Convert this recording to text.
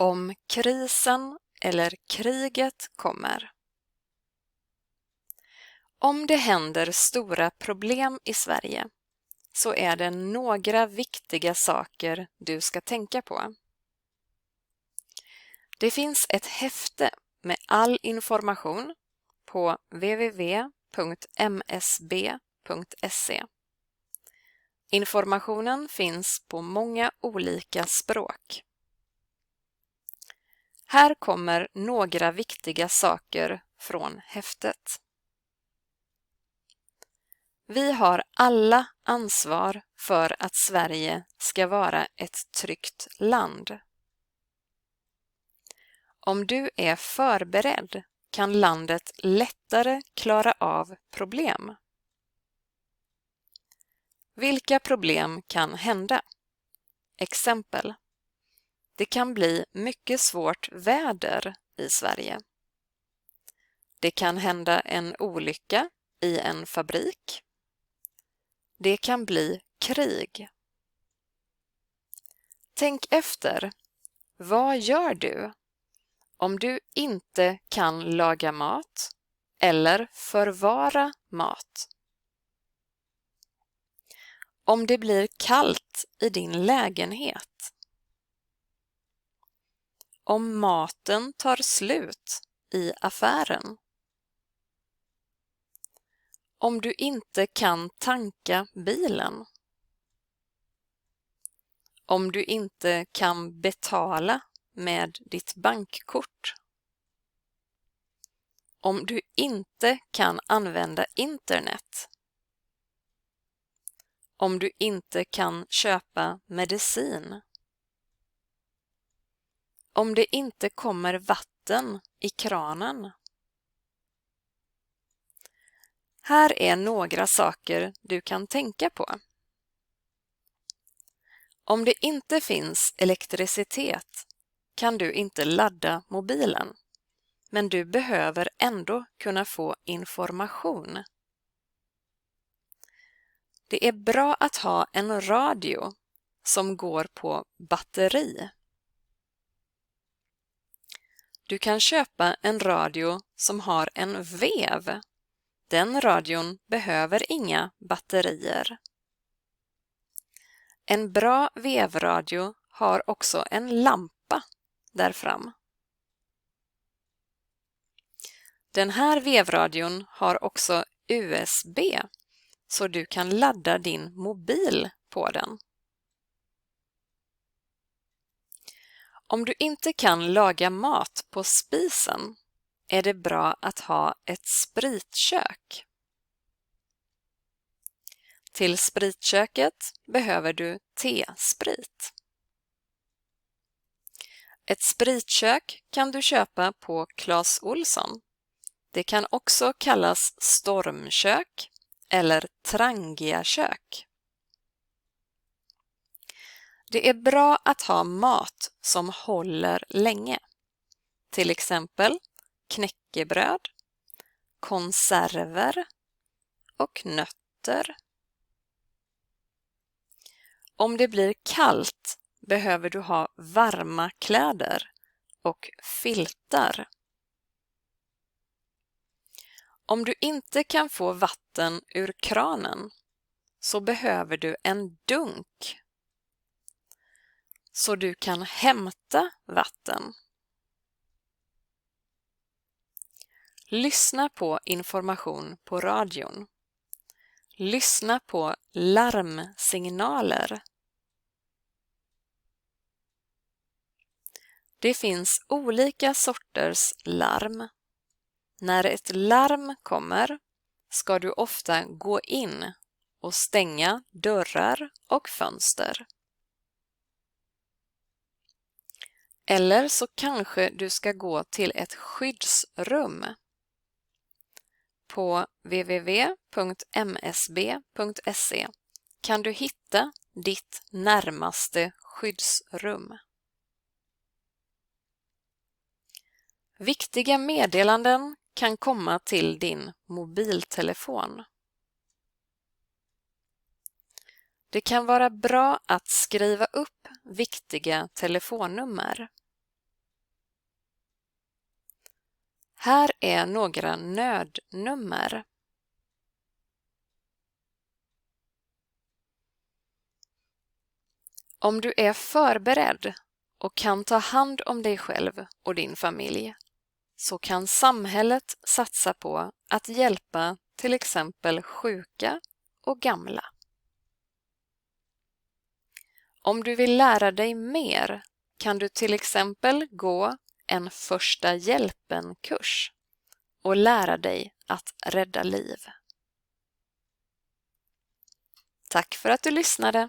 Om krisen eller kriget kommer. Om det händer stora problem i Sverige så är det några viktiga saker du ska tänka på. Det finns ett häfte med all information på www.msb.se. Informationen finns på många olika språk. Här kommer några viktiga saker från häftet. Vi har alla ansvar för att Sverige ska vara ett tryggt land. Om du är förberedd kan landet lättare klara av problem. Vilka problem kan hända? Exempel. Det kan bli mycket svårt väder i Sverige. Det kan hända en olycka i en fabrik. Det kan bli krig. Tänk efter. Vad gör du om du inte kan laga mat eller förvara mat? Om det blir kallt i din lägenhet? Om maten tar slut i affären? Om du inte kan tanka bilen? Om du inte kan betala med ditt bankkort? Om du inte kan använda internet? Om du inte kan köpa medicin? Om det inte kommer vatten i kranen? Här är några saker du kan tänka på. Om det inte finns elektricitet kan du inte ladda mobilen, men du behöver ändå kunna få information. Det är bra att ha en radio som går på batteri. Du kan köpa en radio som har en vev. Den radion behöver inga batterier. En bra vevradio har också en lampa där fram. Den här vevradion har också USB så du kan ladda din mobil på den. Om du inte kan laga mat på spisen är det bra att ha ett spritkök. Till spritköket behöver du tesprit. Ett spritkök kan du köpa på Clas Ohlson. Det kan också kallas stormkök eller trangiakök. Det är bra att ha mat som håller länge. Till exempel knäckebröd, konserver och nötter. Om det blir kallt behöver du ha varma kläder och filtar. Om du inte kan få vatten ur kranen så behöver du en dunk så du kan hämta vatten. Lyssna på information på radion. Lyssna på larmsignaler. Det finns olika sorters larm. När ett larm kommer ska du ofta gå in och stänga dörrar och fönster. Eller så kanske du ska gå till ett skyddsrum. På www.msb.se kan du hitta ditt närmaste skyddsrum. Viktiga meddelanden kan komma till din mobiltelefon. Det kan vara bra att skriva upp viktiga telefonnummer. Här är några nödnummer. Om du är förberedd och kan ta hand om dig själv och din familj, så kan samhället satsa på att hjälpa till exempel sjuka och gamla. Om du vill lära dig mer kan du till exempel gå en första hjälpen-kurs och lära dig att rädda liv. Tack för att du lyssnade!